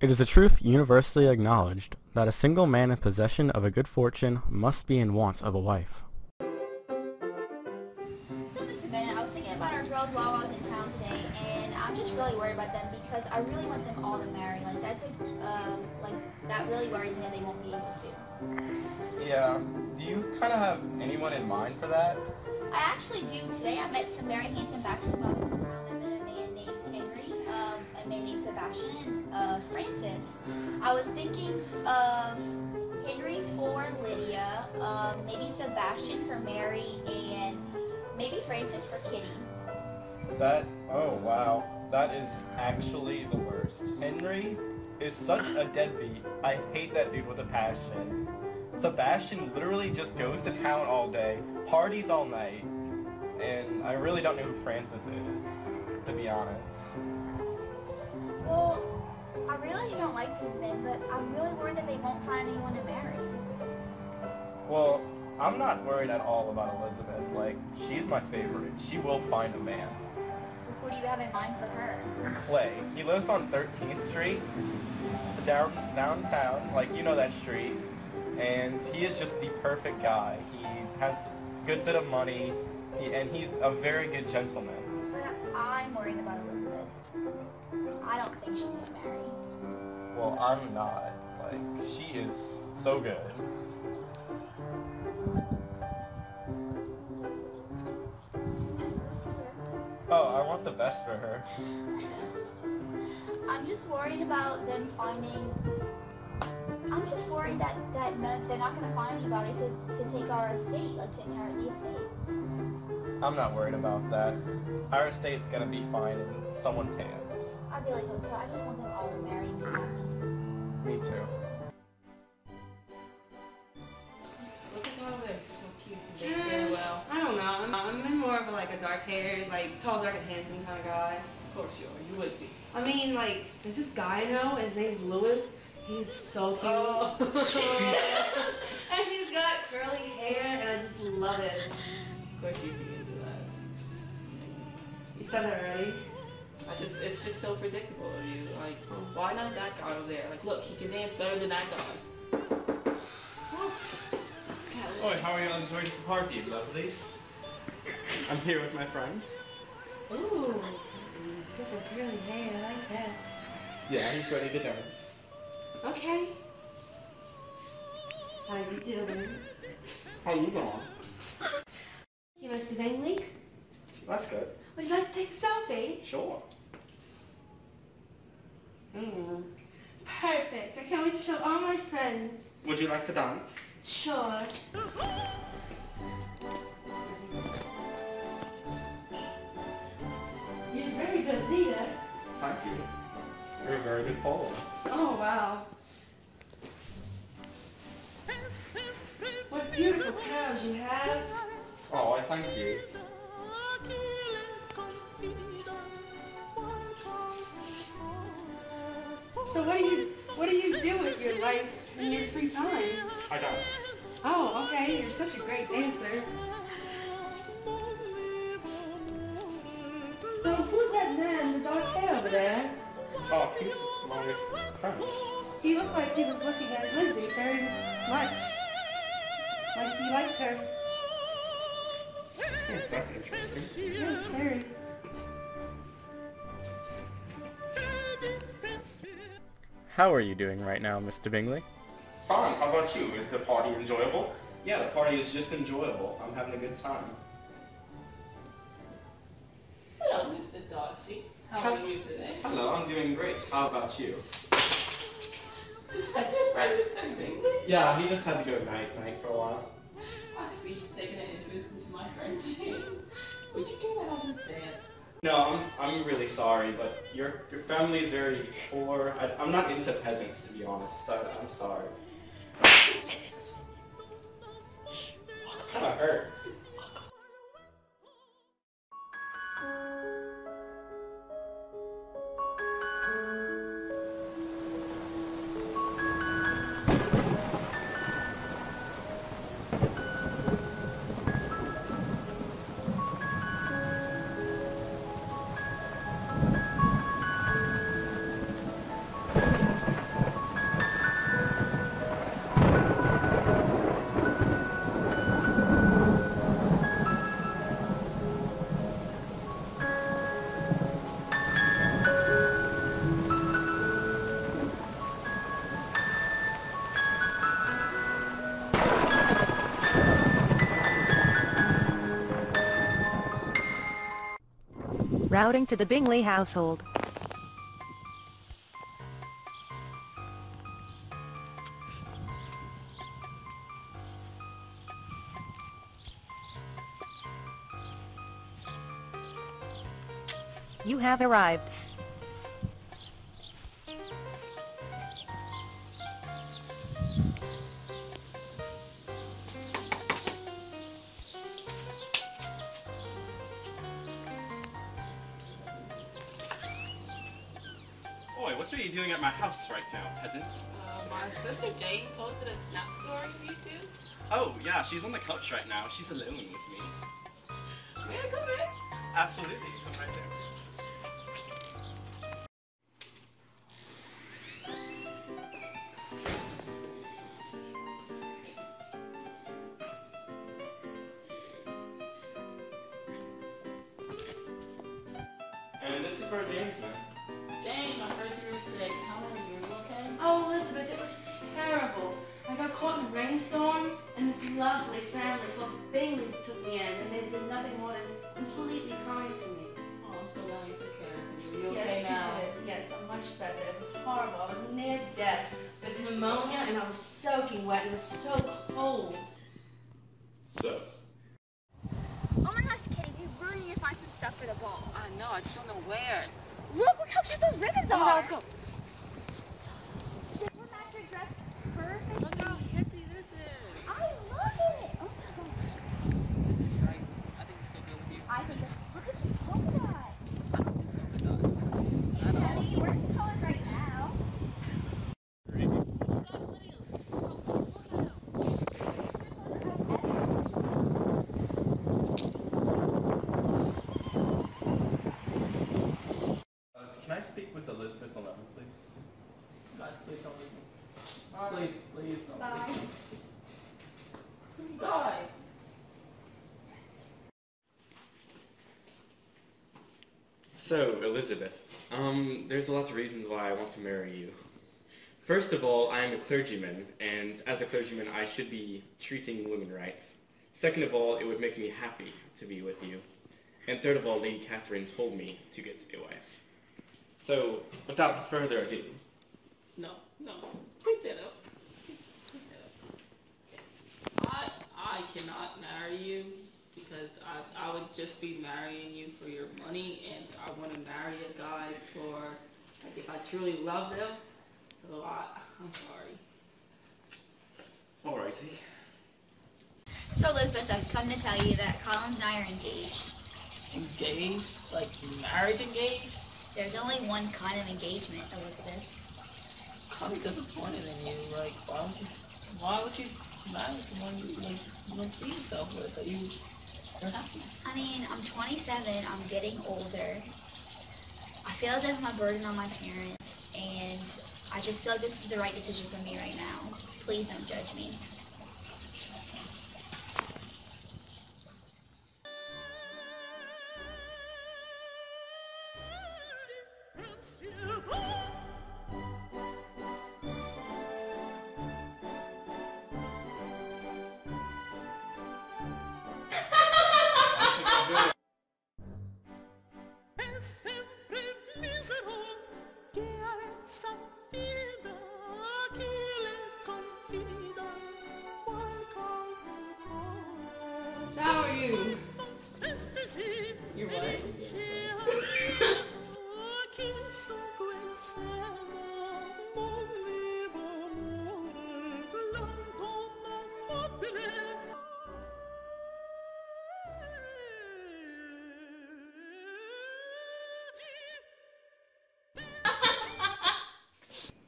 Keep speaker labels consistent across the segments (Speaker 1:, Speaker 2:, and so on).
Speaker 1: It is a truth universally acknowledged that a single man in possession of a good fortune must be in want of a wife.
Speaker 2: So, Mr. Bennett, I was thinking about our girls while I was in town today, and I'm just really worried about them because I really want them all to marry. Like, that really worries me that they won't be able to.
Speaker 3: Yeah. Do you kind of have anyone in mind for that?
Speaker 2: I actually do. Today I met some very handsome bachelor brothers in town. I met a man named Henry, a man named Sebastian, and Francis. I was thinking of Henry for Lydia, maybe Sebastian for Mary, and maybe Francis for Kitty.
Speaker 3: Oh wow, that is actually the worst. Henry is such a deadbeat. I hate that dude with a passion. Sebastian literally just goes to town all day, parties all night, and I really don't know who Francis is, to be honest.
Speaker 2: Well, I realize you don't like these men, but I'm really worried that they won't find anyone to marry.
Speaker 3: Well, I'm not worried at all about Elizabeth. Like, she's my favorite. She will find a man.
Speaker 2: What do you have in mind for her?
Speaker 3: Clay. He lives on 13th Street, downtown, like, you know that street. And he is just the perfect guy. He has a good bit of money, and he's a very good gentleman.
Speaker 2: But I'm worried about Elizabeth. I don't think she's gonna marry.
Speaker 3: Well, I'm not. Like, she is so good. Oh, I want the best for her.
Speaker 2: I'm just worried about them finding... I'm just worried that they're not going to find anybody to take our estate, like to inherit the estate.
Speaker 3: I'm not worried about that. Our estate's going to be fine in someone's hands.
Speaker 2: I really hope so. I just want them all to marry and be happy.
Speaker 3: Me too.
Speaker 4: Look at all this. So cute. They very well. I don't know. I'm in more of a dark-haired, tall, dark, and handsome kind of guy. Of course you are. You would be. I mean, there's this guy I know, and his name's Louis. He's so cute. Oh. And he's got curly hair, and I just love it. Of course you'd be into that. You said that already? It's just so predictable of you. Why not that guy over there? Look, he can dance better than that guy. Oh.
Speaker 3: Oi, how are you enjoying the party, lovelies? I'm here with my friends.
Speaker 4: Ooh, got some curly hair. I like that.
Speaker 3: Yeah, he's ready to dance.
Speaker 4: Okay. How you doing?
Speaker 3: How you doing?
Speaker 4: You Mr. Bingley?
Speaker 3: That's good.
Speaker 4: Would you like to take a selfie?
Speaker 3: Sure.
Speaker 4: Perfect. I can't wait to show all my friends.
Speaker 3: Would you like to dance?
Speaker 4: Sure. You're a very good leader.
Speaker 3: Thank you. You're a very good follower.
Speaker 4: Oh, wow. What beautiful curls you have.
Speaker 3: Oh, I thank you.
Speaker 4: So what do you do with your life in your free time?
Speaker 3: I dance.
Speaker 4: Oh, okay. You're such a great dancer. So who's that man with dark hair over there?
Speaker 3: Oh, he's my friend.
Speaker 4: He looked like he was looking at Lizzie very much. Like he liked her.
Speaker 3: Yes, that's interesting.
Speaker 4: Yeah, it's very.
Speaker 1: How are you doing right now, Mr. Bingley?
Speaker 3: Fine, how about you? Is the party enjoyable? Yeah, the party is just enjoyable. I'm having a good time.
Speaker 4: Hello, Mr. Darcy. How are you today?
Speaker 3: Hello, I'm doing great. How about you?
Speaker 4: Is that your friend, Mr. Bingley?
Speaker 3: Yeah, he just had to go night for a while.
Speaker 4: I see he's taking an interest into my friendship. Would you get out of this dance?
Speaker 3: No, I'm really sorry, but your family is very poor. I'm not into peasants, to be honest. I'm sorry. Kinda hurt.
Speaker 5: Routing to the Bingley household. You have arrived.
Speaker 6: Oi, what are you doing at my house right now, peasant?
Speaker 4: My sister Jane posted a snap story of you two.
Speaker 6: Oh, yeah, she's on the couch right now. She's alone with me.
Speaker 4: May I come in?
Speaker 6: Absolutely, come right there. And this is for James, man.
Speaker 4: Jane, I heard you were sick. How are you? Are you okay? Oh, Elizabeth, it was terrible. I got caught in a rainstorm, and this lovely family called the Bingleys took me in, and they've been nothing more than completely kind to me. Oh, I'm so glad you took care of me. Are you okay now? Yes, I'm much better. It was horrible. I was near death with pneumonia, and I was soaking wet. It was so cold.
Speaker 6: So,
Speaker 2: Oh my gosh, Kitty, we really need to find some stuff for the ball.
Speaker 4: I know. I just don't know where.
Speaker 2: Look how cute those ribbons
Speaker 4: Oh,
Speaker 2: are.
Speaker 4: let's go.
Speaker 2: This will match your dress perfectly.
Speaker 4: Look how hippie this is.
Speaker 2: I love it. Oh my gosh.
Speaker 4: This is straight. I think it's gonna go with you.
Speaker 2: I think this. Look at these polka dots.
Speaker 4: I don't do polka dots. I know.
Speaker 2: Honey, we're in color right now.
Speaker 3: Can I speak with Elizabeth alone, please?
Speaker 6: guys, please don't leave me. Please don't
Speaker 2: Bye.
Speaker 6: leave me.
Speaker 4: Bye.
Speaker 6: So, Elizabeth, there's lots of reasons why I want to marry you. First of all, I am a clergyman, and as a clergyman, I should be treating women rights. Second of all, it would make me happy to be with you. And third of all, Lady Catherine told me to get a wife. So, without further ado,
Speaker 4: No. Please stand up. Please stand up. I cannot marry you because I would just be marrying you for your money, and I want to marry a guy for, like, if I truly love them. So I'm sorry.
Speaker 6: alrighty.
Speaker 2: So Elizabeth, I've come to tell you that Collins and I are engaged.
Speaker 4: Engaged? Like marriage engaged?
Speaker 2: There's only one kind of engagement, Elizabeth.
Speaker 4: I'll be disappointed in you. Like, why would you marry someone you don't see yourself with, that you're happy?
Speaker 2: I mean, I'm 27, I'm getting older. I feel as if I'm a burden on my parents, and I just feel like this is the right decision for me right now. Please don't judge me.
Speaker 4: How are you? You're right.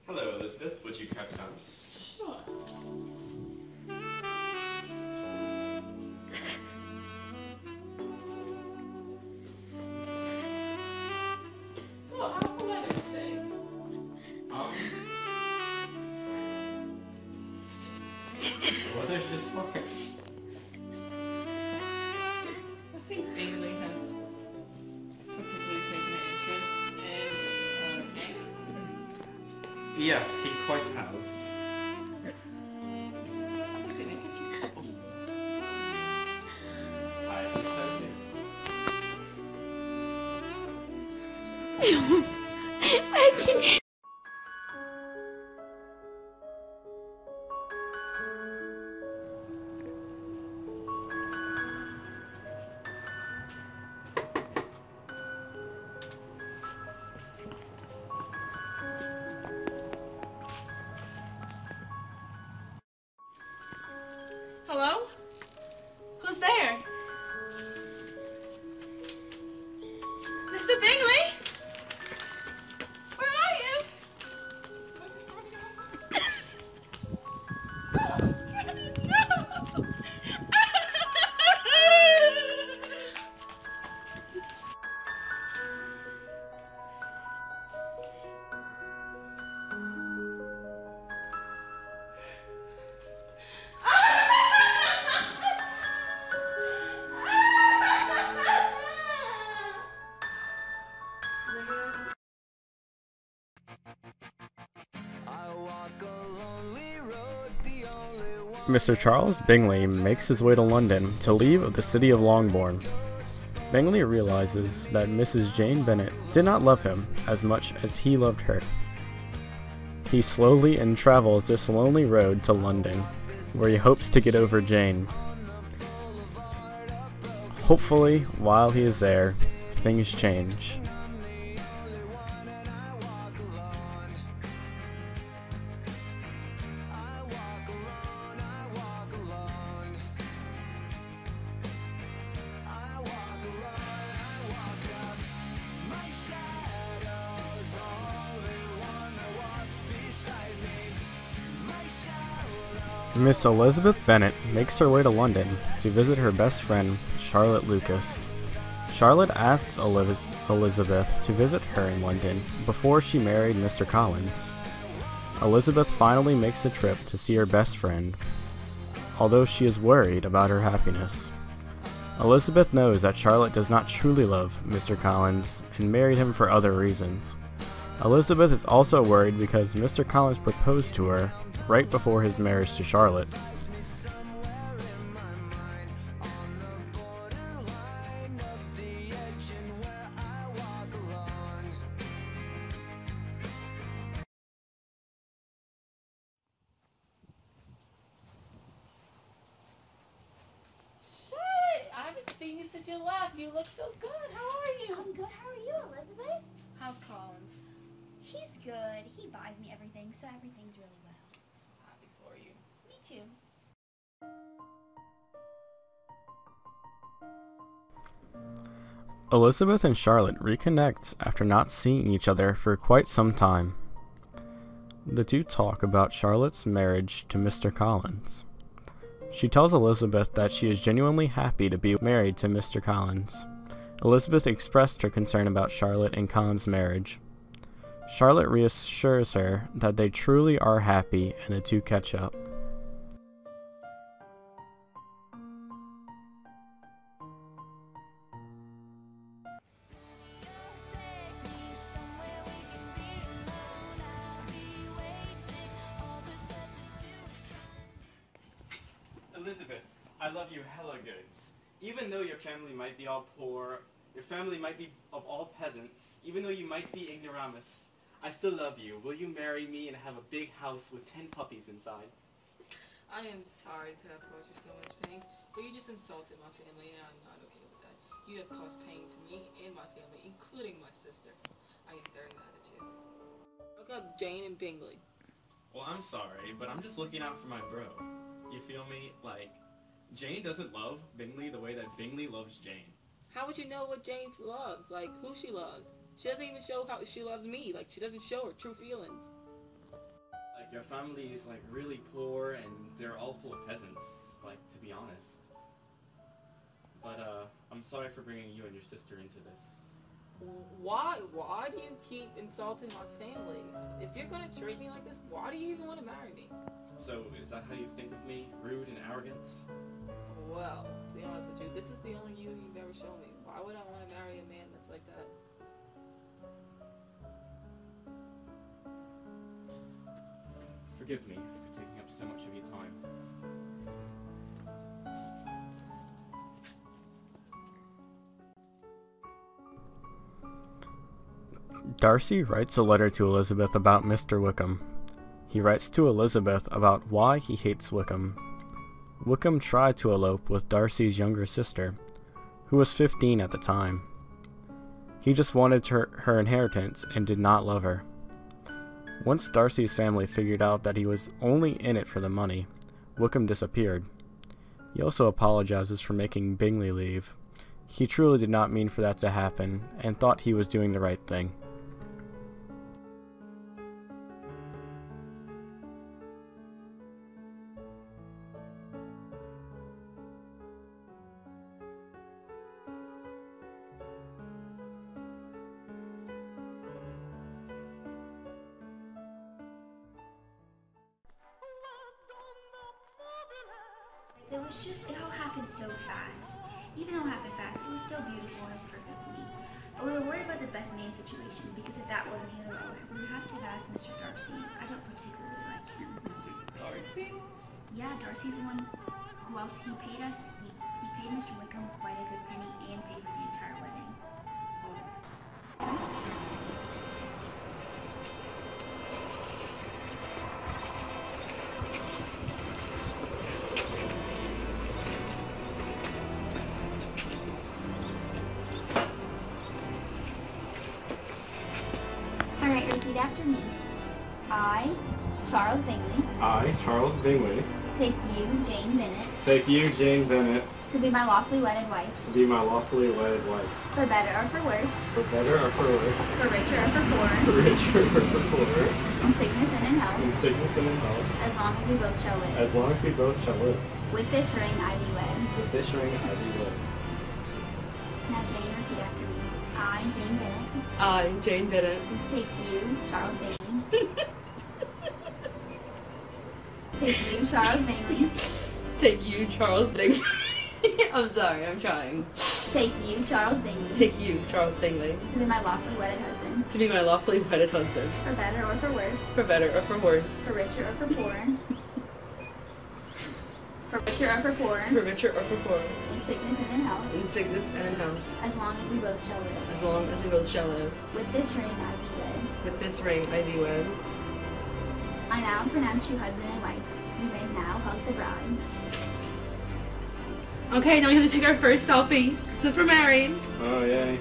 Speaker 6: Hello, Elizabeth. Would you care to dance?
Speaker 4: Sure. So, how's the weather today?
Speaker 6: Well, there's just fine.
Speaker 4: I think Bingley has particularly taken an interest in Jane.
Speaker 6: Yes, he quite has.
Speaker 4: I think they make a cute couple.
Speaker 6: I think so too.
Speaker 2: I can't.
Speaker 4: Hello? Who's there? Mr. Bingley? Where are you?
Speaker 1: Mr. Charles Bingley makes his way to London to leave the city of Longbourn. Bingley realizes that Mrs. Jane Bennet did not love him as much as he loved her. He slowly travels this lonely road to London, where he hopes to get over Jane. Hopefully, while he is there, things change. Miss Elizabeth Bennet makes her way to London to visit her best friend, Charlotte Lucas. Charlotte asks Elizabeth to visit her in London before she married Mr. Collins. Elizabeth finally makes a trip to see her best friend, although she is worried about her happiness. Elizabeth knows that Charlotte does not truly love Mr. Collins and married him for other reasons. Elizabeth is also worried because Mr. Collins proposed to her right before his marriage to Charlotte.
Speaker 4: Charlotte, I haven't seen you since you left. You look so good. How are you?
Speaker 2: I'm good. How are you, Elizabeth?
Speaker 4: How's Collins?
Speaker 2: He's good. He buys me everything, so everything's really well.
Speaker 4: So happy for you.
Speaker 2: Me too.
Speaker 1: Elizabeth and Charlotte reconnect after not seeing each other for quite some time. The two talk about Charlotte's marriage to Mr. Collins. She tells Elizabeth that she is genuinely happy to be married to Mr. Collins. Elizabeth expressed her concern about Charlotte and Collins' marriage. Charlotte reassures her that they truly are happy and the two catch up.
Speaker 6: Elizabeth, I love you hella good. Even though your family might be all poor, your family might be of all peasants, even though you might be ignoramus, I still love you. Will you marry me and have a big house with 10 puppies inside?
Speaker 4: I am sorry to have caused you so much pain, but you just insulted my family, and I'm not okay with that. You have caused pain to me and my family, including my sister. I am very mad at you. Look up Jane and Bingley.
Speaker 6: Well, I'm sorry, but I'm just looking out for my bro. You feel me? Like, Jane doesn't love Bingley the way that Bingley loves Jane.
Speaker 4: How would you know what Jane loves? Like, who she loves? She doesn't even show how she loves me. Like, she doesn't show her true feelings.
Speaker 6: Like, your family is, like, really poor, and they're all full of peasants, like, to be honest. But, I'm sorry for bringing you and your sister into this.
Speaker 4: Why? Why do you keep insulting my family? If you're gonna treat me like this, why do you even want to marry me?
Speaker 6: So, is that how you think of me? Rude and arrogant?
Speaker 4: Well, to be honest with you, this is the only you you've ever shown me. Why would I want to marry a man that's like that?
Speaker 6: Forgive me for taking up so much of your time.
Speaker 1: Darcy writes a letter to Elizabeth about Mr. Wickham. He writes to Elizabeth about why he hates Wickham. Wickham tried to elope with Darcy's younger sister, who was 15 at the time. He just wanted her inheritance and did not love her. Once Darcy's family figured out that he was only in it for the money, Wickham disappeared. He also apologizes for making Bingley leave. He truly did not mean for that to happen and thought he was doing the right thing.
Speaker 2: It all happened so fast. Even though it happened fast, it was still beautiful and it was perfect to me. But we were worried about the best man situation because if that wasn't handled, we would have to ask Mr. Darcy. I don't particularly like him.
Speaker 3: Mr. Darcy?
Speaker 2: Yeah, Darcy's the one who else he paid us. He paid Mr. Wickham quite a good penny and paid for the entire wedding. Alright, repeat after me. I, Charles Bingley,
Speaker 3: I, Charles Bingley,
Speaker 2: take you, Jane Bennet,
Speaker 3: take you, Jane Bennet,
Speaker 2: to be my lawfully wedded wife,
Speaker 3: to be my lawfully wedded wife,
Speaker 2: for better or for worse,
Speaker 3: for better or for worse,
Speaker 2: for richer or for poorer,
Speaker 3: for richer or for poorer,
Speaker 2: in sickness and in health,
Speaker 3: in sickness and in health,
Speaker 2: as long as we both shall live.
Speaker 3: as long as we both shall live.
Speaker 2: With this ring I be wed.
Speaker 3: With this ring I be wed.
Speaker 2: Now Jane, repeat after me. I, Jane Bennet,
Speaker 4: I, Jane Bennet,
Speaker 2: take you, Charles Bingley. Take you, Charles Bingley.
Speaker 4: take you, Charles Bingley. I'm sorry, I'm trying.
Speaker 2: Take you, Charles Bingley.
Speaker 4: Take you, Charles Bingley,
Speaker 2: to be my lawfully wedded husband,
Speaker 4: to be my lawfully wedded husband,
Speaker 2: for better or for worse,
Speaker 4: for better or for worse,
Speaker 2: for richer or for poorer, for richer or for poorer,
Speaker 4: for richer or for poorer,
Speaker 2: in sickness and in health,
Speaker 4: in sickness and in health,
Speaker 2: as long as we both shall live.
Speaker 4: as long as we both shall live.
Speaker 2: With this ring I be wed.
Speaker 4: With this ring I be wed.
Speaker 2: I now pronounce you husband and wife. You may now hug the bride.
Speaker 4: Okay, now we have to take our first selfie, since we're married.
Speaker 3: Oh, yay.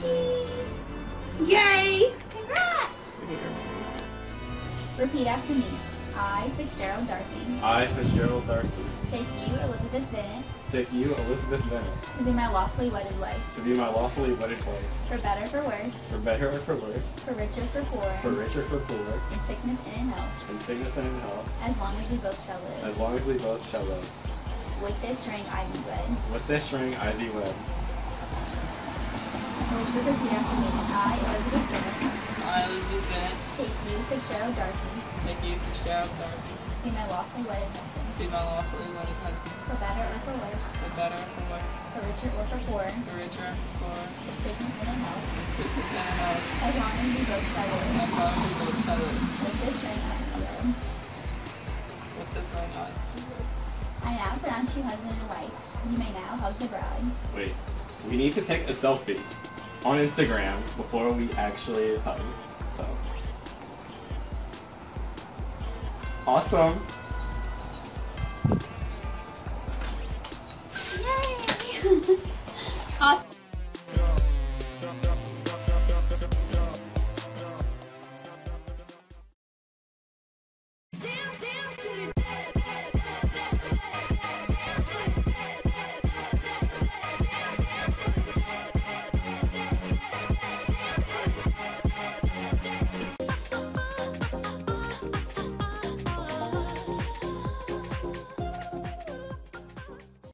Speaker 2: Cheese!
Speaker 4: Yay!
Speaker 2: Congrats! Repeat after me. I, Fitzgerald Darcy,
Speaker 3: I, Fitzgerald Darcy,
Speaker 2: take you, Elizabeth Bennet,
Speaker 3: take you, Elizabeth Bennet,
Speaker 2: to be my lawfully wedded wife,
Speaker 3: to be my lawfully wedded wife,
Speaker 2: for better for worse,
Speaker 3: for better or for worse,
Speaker 2: for richer for poorer,
Speaker 3: for richer for poorer,
Speaker 2: in sickness and in health,
Speaker 3: in sickness and in health,
Speaker 2: as long as we both shall live.
Speaker 3: as long as we both shall live.
Speaker 2: With this ring I be wed.
Speaker 3: With this ring I be wed.
Speaker 2: Elizabeth, repeat after me. I, Elizabeth Bennet,
Speaker 4: I, Elizabeth Bennet,
Speaker 2: take you, Fitzgerald Darcy,
Speaker 4: take you, Fitzgerald Darcy,
Speaker 2: to be my lawfully wedded husband,
Speaker 4: to be my lawfully wedded husband,
Speaker 2: for better or for worse,
Speaker 4: for better or for worse,
Speaker 2: for richer or for poorer,
Speaker 4: for richer or for poorer,
Speaker 2: in sickness and in health,
Speaker 4: in sickness and in health,
Speaker 2: as long as we both shall live.
Speaker 4: as long as we both shall live.
Speaker 2: With this ring I be wed.
Speaker 4: With this ring I be wed.
Speaker 2: I now pronounce you husband and wife. You may now hug the bride.
Speaker 3: Wait, we need to take a selfie on Instagram before we actually hug. So, awesome.
Speaker 2: Yay! Awesome.